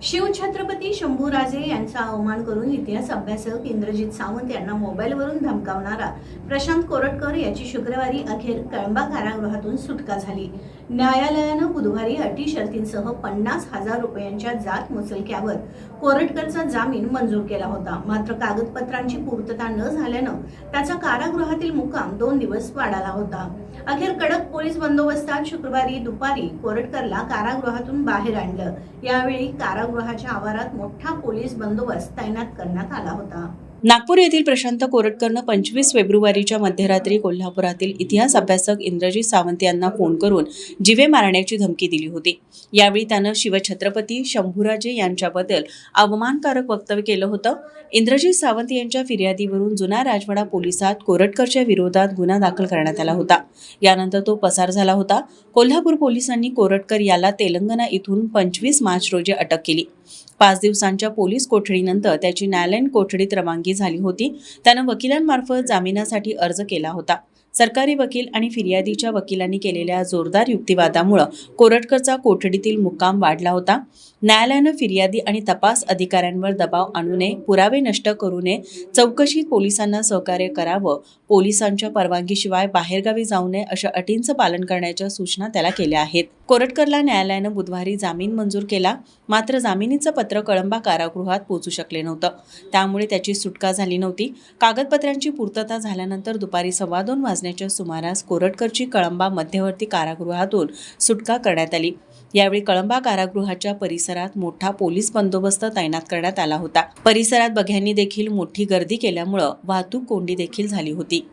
शिवछत्रपती शंभूराजे यांचा अवमान करून इतिहास अभ्यासक इंद्रजित सावंत यांना मोबाईलवरून धमकावणारा प्रशांत कोरटकर याची शुक्रवारी अखेर कळंबा कारागृहातून सुटका झाली। न्यायालयानं बुधवारी अटी शर्तींसह 50,000 रुपयांच्या जात मुचलक्यावर कोरटकरचा जामीन मंजूर केला होता। मात्र कागदपत्रांची पूर्तता न झाल्यानं त्याचा कारागृहातील मुक्काम 2 दिवस वाढला होता। अखेर कडक पोलीस बंदोबस्तात शुक्रवारी दुपारी कोरटकरला कारागृहातून बाहेर आणलं। यावेळी कारागृहाच्या आवारात मोठा पोलीस बंदोबस्त तैनात करण्यात आला होता। नागपूर येथील प्रशांत कोरटकरनं 25 फेब्रुवारीच्या मध्यरात्री कोल्हापुरातील इतिहास अभ्यासक इंद्रजित सावंत यांना फोन करून जीवे मारण्याची धमकी दिली होती। यावेळी त्यानं शिवछत्रपती शंभूराजे यांच्याबद्दल अवमानकारक वक्तव्य केलं होतं। इंद्रजित सावंत यांच्या फिर्यादीवरून जुना राजवाडा पोलिसात कोरटकरच्या विरोधात गुन्हा दाखल करण्यात आला होता। यानंतर तो पसार झाला होता। कोल्हापूर पोलिसांनी कोरटकर याला तेलंगणा इथून 25 मार्च रोजी अटक केली। 5 दिवसांच्या पोलीस कोठडीनंतर त्याची न्यायालयीन कोठडीत रवानगी झाली होती। त्यानं वकिलांमार्फत जामिनासाठी अर्ज केला होता। सरकारी वकील आणि फिर्यादीच्या वकिलांनी केलेल्या जोरदार युक्तिवादामुळे कोरटकरचा कोठडीतील मुक्काम वाढला होता। न्यायालयानं फिर्यादी आणि तपास अधिकाऱ्यांवर दबाव आणू नये, पुरावे नष्ट करू नये, चौकशीत पोलिसांना सहकार्य करावं, पोलिसांच्या परवानगीशिवाय बाहेरगावी जाऊ नये अशा अटींचं पालन करण्याच्या सूचना त्याला केल्या आहेत। कोरटकरला न्यायालयानं बुधवारी जामीन मंजूर केला। मात्र जामिनीचं पत्र कळंबा कारागृहात पोहोचू शकले नव्हतं, त्यामुळे त्याची सुटका झाली नव्हती। कागदपत्रांची पूर्तता झाल्यानंतर दुपारी 2:15 वाजण्याच्या सुमारास कोरटकरची कळंबा मध्यवर्ती कारागृहातून सुटका करण्यात आली। यावेळी कळंबा कारागृहाच्या परिसरात मोठा पोलीस बंदोबस्त तैनात करण्यात आला होता। परिसरात बघ्यांनी देखील मोठी गर्दी केल्यामुळे वाहतूक कोंडी देखील झाली होती।